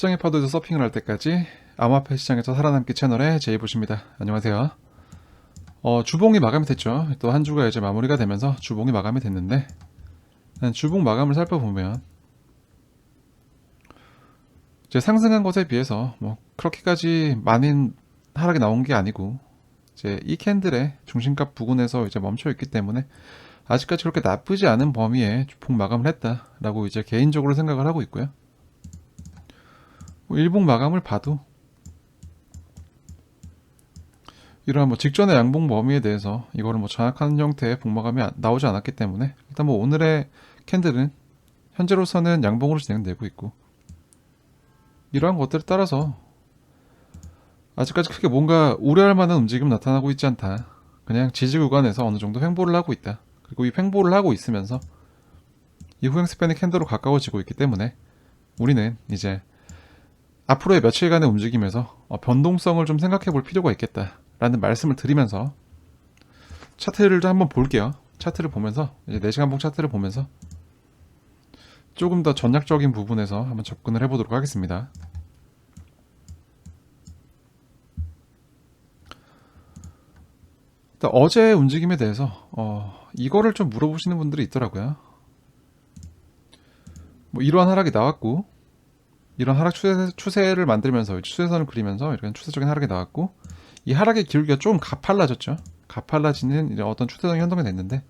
시장의 파도에서 서핑을 할 때까지 암호화폐 시장에서 살아남기 채널의 제이봇입니다. 안녕하세요. 주봉이 마감이 됐죠. 또 한 주가 이제 마무리가 되면서 주봉이 마감이 됐는데, 주봉 마감을 살펴보면 이제 상승한 것에 비해서 뭐 그렇게까지 많은 하락이 나온 게 아니고, 이제 이 캔들의 중심값 부근에서 이제 멈춰 있기 때문에 아직까지 그렇게 나쁘지 않은 범위에 주봉 마감을 했다라고 이제 개인적으로 생각을 하고 있고요. 일봉 마감을 봐도 이러한 뭐 직전의 양봉 범위에 대해서 이거를 뭐 정확한 형태의 봉마감이 나오지 않았기 때문에 일단 뭐 오늘의 캔들은 현재로서는 양봉으로 진행되고 있고, 이러한 것들에 따라서 아직까지 크게 뭔가 우려할 만한 움직임 나타나고 있지 않다. 그냥 지지 구간에서 어느 정도 횡보를 하고 있다. 그리고 이 횡보를 하고 있으면서 이후 행스팬이 캔들로 가까워지고 있기 때문에 우리는 이제 앞으로의 며칠간의 움직임에서 변동성을 좀 생각해 볼 필요가 있겠다 라는 말씀을 드리면서 차트를 좀 한번 볼게요. 차트를 보면서 이제 4시간봉 차트를 보면서 조금 더 전략적인 부분에서 한번 접근을 해보도록 하겠습니다. 일단 어제 움직임에 대해서 이거를 좀 물어보시는 분들이 있더라고요. 뭐 이러한 하락이 나왔고, 이런 하락 추세를 만들면서 추세선을 그리면서 이런 추세적인 하락이 나왔고, 이 하락의 기울기가 좀 가팔라졌죠. 가팔라지는 이제 어떤 추세적인 현상이 됐는데,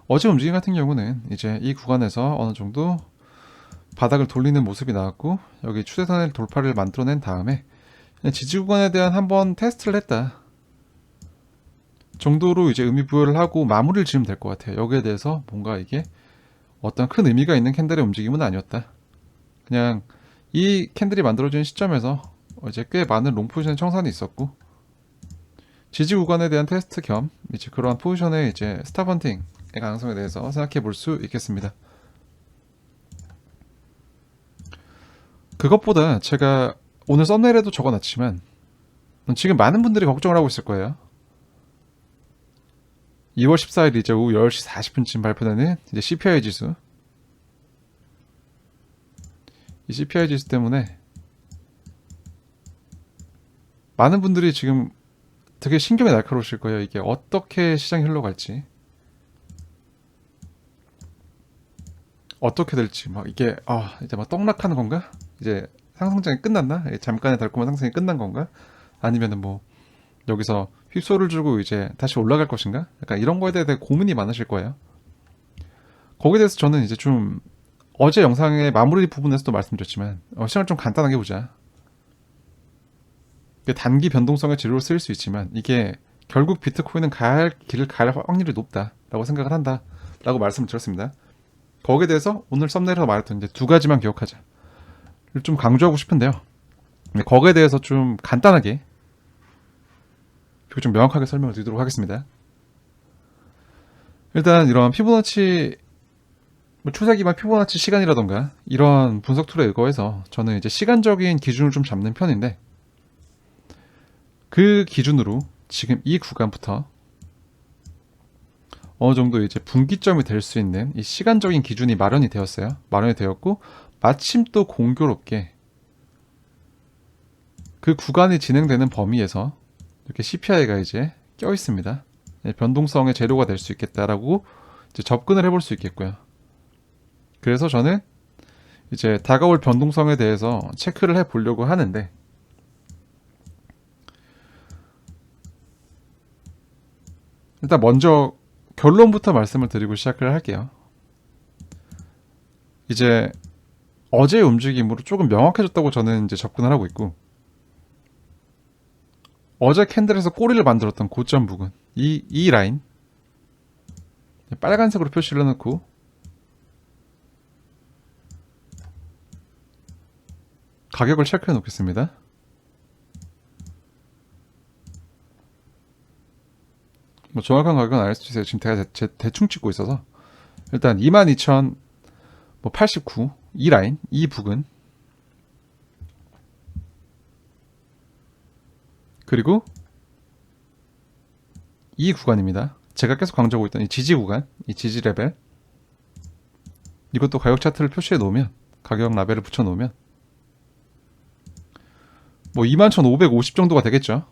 어제 움직임 같은 경우는 이제 이 구간에서 어느 정도 바닥을 돌리는 모습이 나왔고, 여기 추세선의 돌파를 만들어낸 다음에 지지 구간에 대한 한번 테스트를 했다 정도로 이제 의미 부여를 하고 마무리를 지으면 될 것 같아요. 여기에 대해서 뭔가 이게 어떤 큰 의미가 있는 캔들의 움직임은 아니었다. 그냥 이 캔들이 만들어진 시점에서 이제 꽤 많은 롱 포지션의 청산이 있었고, 지지 구간에 대한 테스트 겸 이제 그러한 포지션의 이제 스탑헌팅의 가능성에 대해서 생각해 볼 수 있겠습니다. 그것보다 제가 오늘 썸네일에도 적어놨지만 지금 많은 분들이 걱정을 하고 있을 거예요. 2월 14일 이제 오후 10시 40분쯤 발표되는 이제 CPI 지수. 이 CPI 지수 때문에 많은 분들이 지금 되게 신경이 날카로우실 거예요. 이게 어떻게 시장이 흘러갈지, 어떻게 될지, 막 이게 이제 막 떡락하는 건가? 이제 상승장이 끝났나? 잠깐의 달콤한 상승이 끝난 건가? 아니면은 뭐 여기서 휩소를 주고 이제 다시 올라갈 것인가? 약간 이런 거에 대해 고민이 많으실 거예요. 거기에 대해서 저는 이제 좀 어제 영상의 마무리 부분에서도 말씀드렸지만 시장을 좀 간단하게 보자. 단기 변동성의 재료로 쓰일 수 있지만 이게 결국 비트코인은 길을 갈 확률이 높다라고 생각을 한다라고 말씀을 드렸습니다. 거기에 대해서 오늘 썸네일에서 말했던 이제 2가지만 기억하자. 좀 강조하고 싶은데요. 거기에 대해서 좀 간단하게 그리고 좀 명확하게 설명을 드리도록 하겠습니다. 일단 이런 피보나치 추세 기반 피보나치 시간이라던가 이런 분석 툴에 의거해서 저는 이제 시간적인 기준을 좀 잡는 편인데, 그 기준으로 지금 이 구간부터 어느 정도 이제 분기점이 될 수 있는 이 시간적인 기준이 마련이 되었어요. 마련이 되었고, 마침 또 공교롭게 그 구간이 진행되는 범위에서 이렇게 CPI가 이제 껴 있습니다. 변동성의 재료가 될 수 있겠다라고 이제 접근을 해볼 수 있겠고요. 그래서 저는 이제 다가올 변동성에 대해서 체크를 해 보려고 하는데, 일단 먼저 결론부터 말씀을 드리고 시작을 할게요. 이제 어제의 움직임으로 조금 명확해졌다고 저는 이제 접근을 하고 있고, 어제 캔들에서 꼬리를 만들었던 고점 부근, 이 라인 빨간색으로 표시를 해놓고 가격을 체크해 놓겠습니다. 뭐 정확한 가격은 알 수 있어요. 지금 제가 대충 찍고 있어서. 일단 22,089 이 라인, 이 부근, 그리고 이 구간입니다. 제가 계속 강조하고 있던 이 지지 구간, 이 지지 레벨, 이것도 가격 차트를 표시해 놓으면, 가격 라벨을 붙여 놓으면 뭐 21,550 정도가 되겠죠.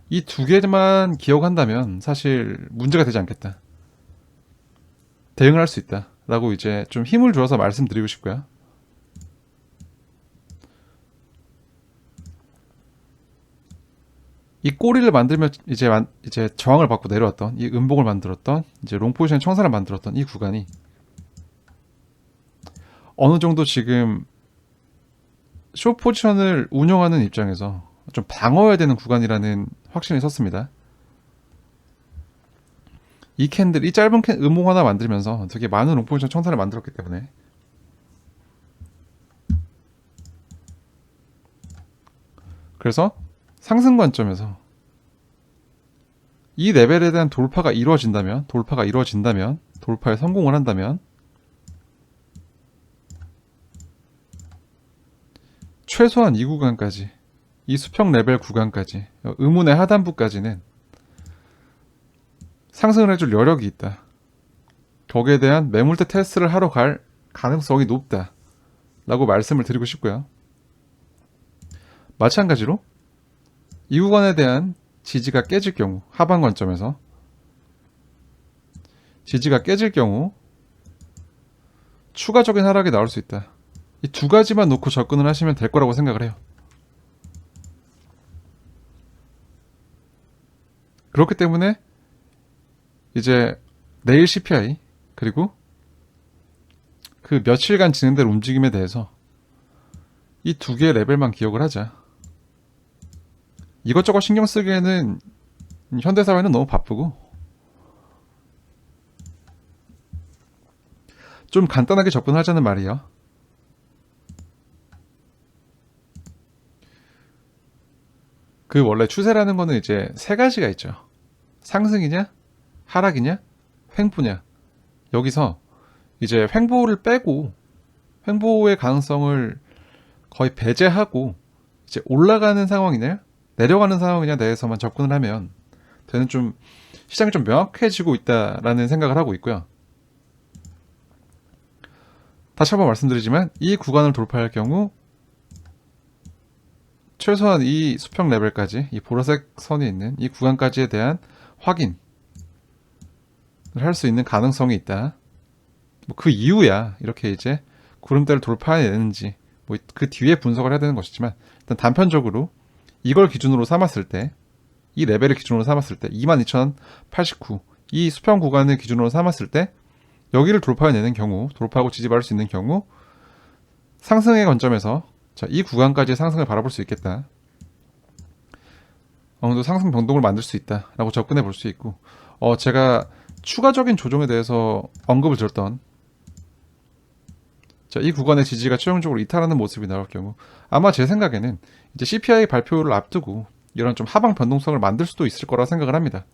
이 두 개만 기억한다면 사실 문제가 되지 않겠다. 대응을 할 수 있다. 라고 이제 좀 힘을 주어서 말씀드리고 싶고요. 이 꼬리를 만들면 이제 저항을 받고 내려왔던 이 음봉을 만들었던 이제 롱 포지션 청산을 만들었던 이 구간이 어느 정도 지금 숏 포지션을 운영하는 입장에서 좀 방어해야 되는 구간이라는 확신이 섰습니다. 이 캔들, 이 짧은 음봉 하나 만들면서 되게 많은 롱 포지션 청산을 만들었기 때문에 그래서 상승 관점에서 이 레벨에 대한 돌파가 이루어진다면 돌파에 성공을 한다면 최소한 이 구간까지 이 수평 레벨 구간까지 의문의 하단부까지는 상승을 해줄 여력이 있다. 거기에 대한 매물대 테스트를 하러 갈 가능성이 높다 라고 말씀을 드리고 싶고요. 마찬가지로 이 구간에 대한 지지가 깨질 경우 하반 관점에서 지지가 깨질 경우 추가적인 하락이 나올 수 있다. 이 두 가지만 놓고 접근을 하시면 될 거라고 생각을 해요. 그렇기 때문에 이제 내일 CPI 그리고 그 며칠간 진행될 움직임에 대해서 이 두 개의 레벨만 기억을 하자. 이것저것 신경 쓰기에는 현대사회는 너무 바쁘고 좀 간단하게 접근하자는 말이에요. 그 원래 추세라는 거는 이제 세 가지가 있죠. 상승이냐, 하락이냐, 횡보냐. 여기서 이제 횡보를 빼고 횡보의 가능성을 거의 배제하고 이제 올라가는 상황이냐, 내려가는 상황이냐 대해서만 접근을 하면 되는 좀 시장이 좀 명확해지고 있다라는 생각을 하고 있고요. 다시 한번 말씀드리지만 이 구간을 돌파할 경우 최소한 이 수평 레벨까지 이 보라색 선이 있는 이 구간까지에 대한 확인을 할 수 있는 가능성이 있다. 뭐 그 이후야 이렇게 이제 구름대를 돌파해내는지 뭐 그 뒤에 분석을 해야 되는 것이지만 일단 단편적으로 이걸 기준으로 삼았을 때 이 레벨을 기준으로 삼았을 때 22,089 이 수평 구간을 기준으로 삼았을 때 여기를 돌파해내는 경우 돌파하고 지지받을 수 있는 경우 상승의 관점에서 자, 이 구간까지의 상승을 바라볼 수 있겠다. 어느 정도 상승 변동을 만들 수 있다라고 접근해 볼 수 있고 제가 추가적인 조정에 대해서 언급을 드렸던 자, 이 구간의 지지가 최종적으로 이탈하는 모습이 나올 경우 아마 제 생각에는 이제 CPI 발표를 앞두고 이런 좀 하방 변동성을 만들 수도 있을 거라 생각을 합니다.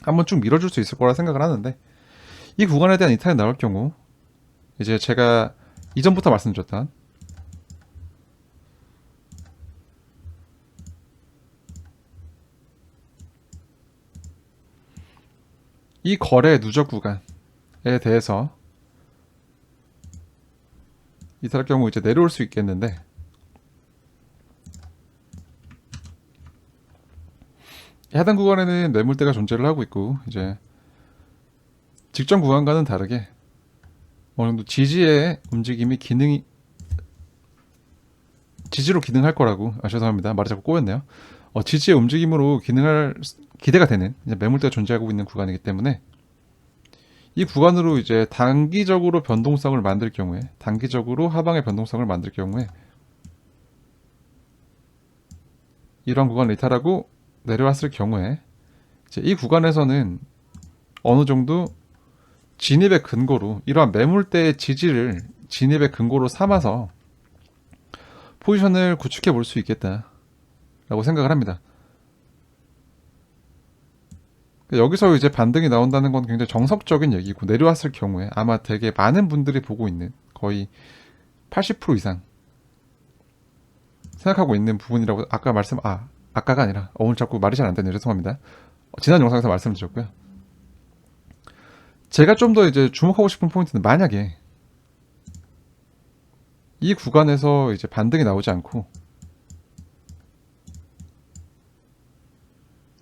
한번 쭉 밀어줄 수 있을 거라 생각을 하는데 이 구간에 대한 이탈이 나올 경우 이제 제가 이전부터 말씀드렸던 이 거래 누적 구간에 대해서 이탈할 경우 이제 내려올 수 있겠는데 해당 구간에는 매물대가 존재를 하고 있고 이제 직전 구간과는 다르게 어느 정도 지지의 움직임이 지지로 기능할 거라고 죄송합니다 말이 자꾸 꼬였네요. 지지의 움직임으로 기대가 되는 이제 매물대가 존재하고 있는 구간이기 때문에 이 구간으로 이제 단기적으로 변동성을 만들 경우에 단기적으로 하방의 변동성을 만들 경우에 이러한 구간을 이탈하고 내려왔을 경우에 이제 이 구간에서는 어느 정도 진입의 근거로 이러한 매물대의 지지를 진입의 근거로 삼아서 포지션을 구축해 볼 수 있겠다라고 생각을 합니다. 여기서 이제 반등이 나온다는 건 굉장히 정석적인 얘기고 내려왔을 경우에 아마 되게 많은 분들이 보고 있는 거의 80% 이상 생각하고 있는 부분이라고 아까가 아니라 오늘 자꾸 말이 잘 안 되네요. 죄송합니다. 지난 영상에서 말씀드렸고요. 제가 좀 더 이제 주목하고 싶은 포인트는 만약에 이 구간에서 이제 반등이 나오지 않고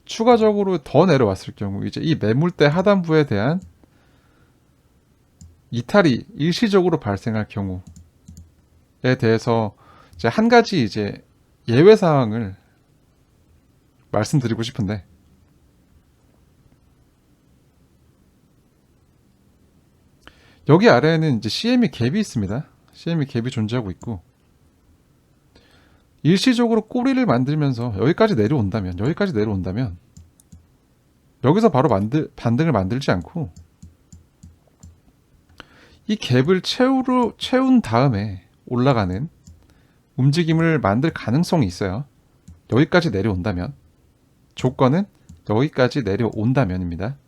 추가적으로 더 내려왔을 경우 이제 이 매물대 하단부에 대한 이탈이 일시적으로 발생할 경우에 대해서 이제 한 가지 이제 예외 사항을 말씀드리고 싶은데, 여기 아래에는 이제 CME 갭이 있습니다. CME 갭이 존재하고 있고, 일시적으로 꼬리를 만들면서 여기까지 내려온다면 여기서 바로 반등을 만들지 않고 이 갭을 채운 다음에 올라가는 움직임을 만들 가능성이 있어요. 여기까지 내려온다면. 조건은 여기까지 내려온다면입니다.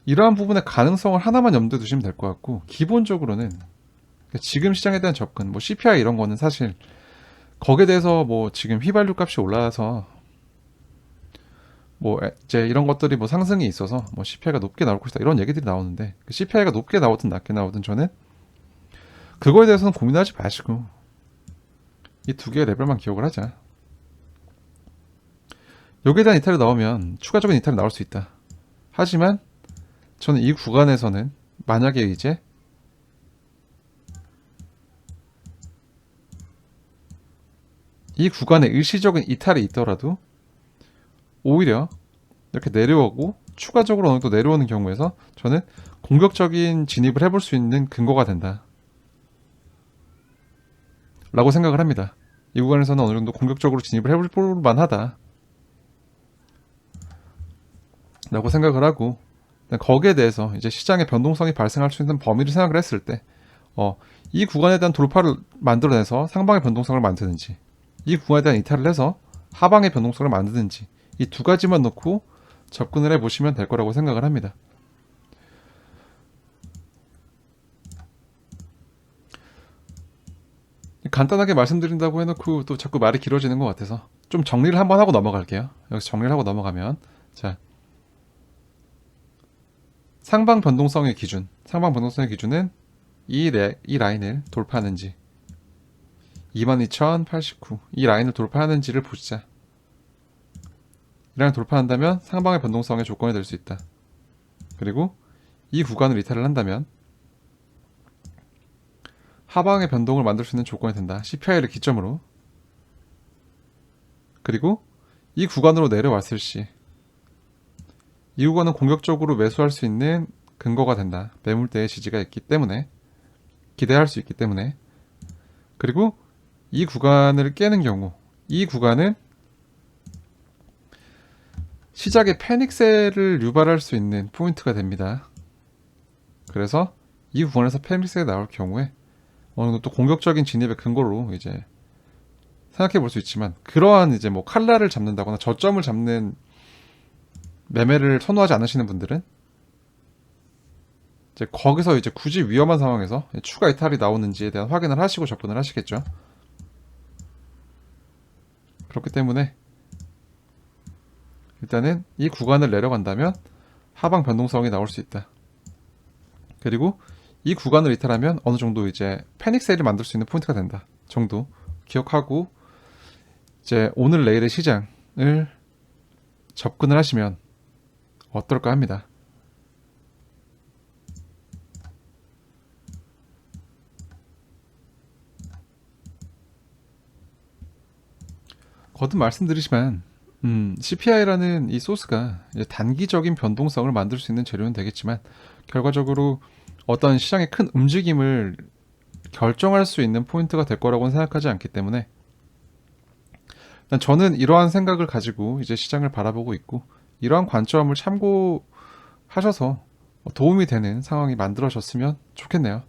이러한 부분의 가능성을 하나만 염두에 두시면 될 것 같고, 기본적으로는 지금 시장에 대한 접근, 뭐 CPI 이런 거는 사실 거기에 대해서 뭐 지금 휘발유 값이 올라서 뭐 이제 이런 것들이 뭐 상승이 있어서 뭐 CPI가 높게 나올 것이다 이런 얘기들이 나오는데, 그 CPI가 높게 나오든 낮게 나오든 저는 그거에 대해서는 고민하지 마시고 이 두 개의 레벨만 기억을 하자. 여기에 대한 이탈이 나오면 추가적인 이탈이 나올 수 있다. 하지만 저는 이 구간에서는 만약에 이제 이 구간에 일시적인 이탈이 있더라도 오히려 이렇게 내려오고 추가적으로 어느 정도 내려오는 경우에서 저는 공격적인 진입을 해볼 수 있는 근거가 된다 라고 생각을 합니다. 이 구간에서는 어느 정도 공격적으로 진입을 해볼 만하다 라고 생각을 하고, 거기에 대해서 이제 시장의 변동성이 발생할 수 있는 범위를 생각을 했을 때 이 구간에 대한 돌파를 만들어내서 상방의 변동성을 만드는지, 이 구간에 대한 이탈을 해서 하방의 변동성을 만드는지, 이 두 가지만 놓고 접근을 해보시면 될 거라고 생각을 합니다. 간단하게 말씀드린다고 해놓고 또 자꾸 말이 길어지는 것 같아서 좀 정리를 한번 하고 넘어갈게요. 여기서 정리를 하고 넘어가면, 자, 상방 변동성의 기준은 이 라인을 돌파하는지, 22,089 이 라인을 돌파하는지를 보시자. 이 라인을 돌파한다면 상방의 변동성의 조건이 될 수 있다. 그리고 이 구간을 이탈을 한다면 하방의 변동을 만들 수 있는 조건이 된다. CPI를 기점으로. 그리고 이 구간으로 내려왔을 시 이 구간은 공격적으로 매수할 수 있는 근거가 된다. 매물대의 지지가 있기 때문에, 기대할 수 있기 때문에. 그리고 이 구간을 깨는 경우, 이 구간은 시작에 패닉셀을 유발할 수 있는 포인트가 됩니다. 그래서 이 구간에서 패닉셀이 나올 경우에 어느 정도 또 공격적인 진입의 근거로 이제 생각해 볼 수 있지만, 그러한 이제 뭐 칼라를 잡는다거나 저점을 잡는 매매를 선호하지 않으시는 분들은 이제 거기서 이제 굳이 위험한 상황에서 추가 이탈이 나오는지에 대한 확인을 하시고 접근을 하시겠죠. 그렇기 때문에 일단은 이 구간을 내려간다면 하방 변동성이 나올 수 있다. 그리고 이 구간을 이탈하면 어느 정도 이제 패닉 세일을 만들 수 있는 포인트가 된다 정도 기억하고, 이제 오늘 내일의 시장을 접근을 하시면 어떨까 합니다. 거듭 말씀드리지만 CPI라는 이 소스가 이제 단기적인 변동성을 만들 수 있는 재료는 되겠지만, 결과적으로 어떤 시장의 큰 움직임을 결정할 수 있는 포인트가 될 거라고는 생각하지 않기 때문에, 저는 이러한 생각을 가지고 이제 시장을 바라보고 있고, 이러한 관점을 참고하셔서 도움이 되는 상황이 만들어졌으면 좋겠네요.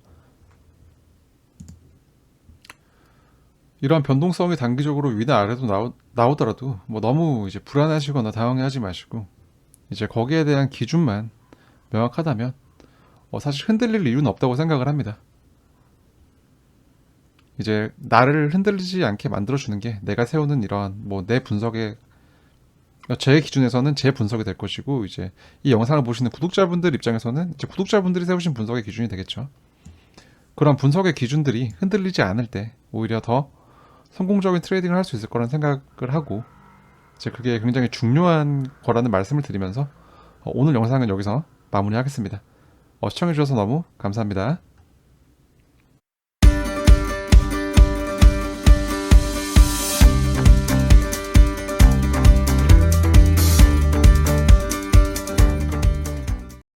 이러한 변동성이 단기적으로 위나 아래로 나오더라도 뭐 너무 이제 불안하시거나 당황하지 마시고, 이제 거기에 대한 기준만 명확하다면 사실 흔들릴 이유는 없다고 생각을 합니다. 이제 나를 흔들리지 않게 만들어주는 게 내가 세우는 이러한 뭐 내 분석의, 제 기준에서는 제 분석이 될 것이고, 이제 이 영상을 보시는 구독자분들 입장에서는 이제 구독자분들이 세우신 분석의 기준이 되겠죠. 그런 분석의 기준들이 흔들리지 않을 때 오히려 더 성공적인 트레이딩을 할 수 있을 거라는 생각을 하고 이제 그게 굉장히 중요한 거라는 말씀을 드리면서 오늘 영상은 여기서 마무리하겠습니다. 시청해주셔서 너무 감사합니다.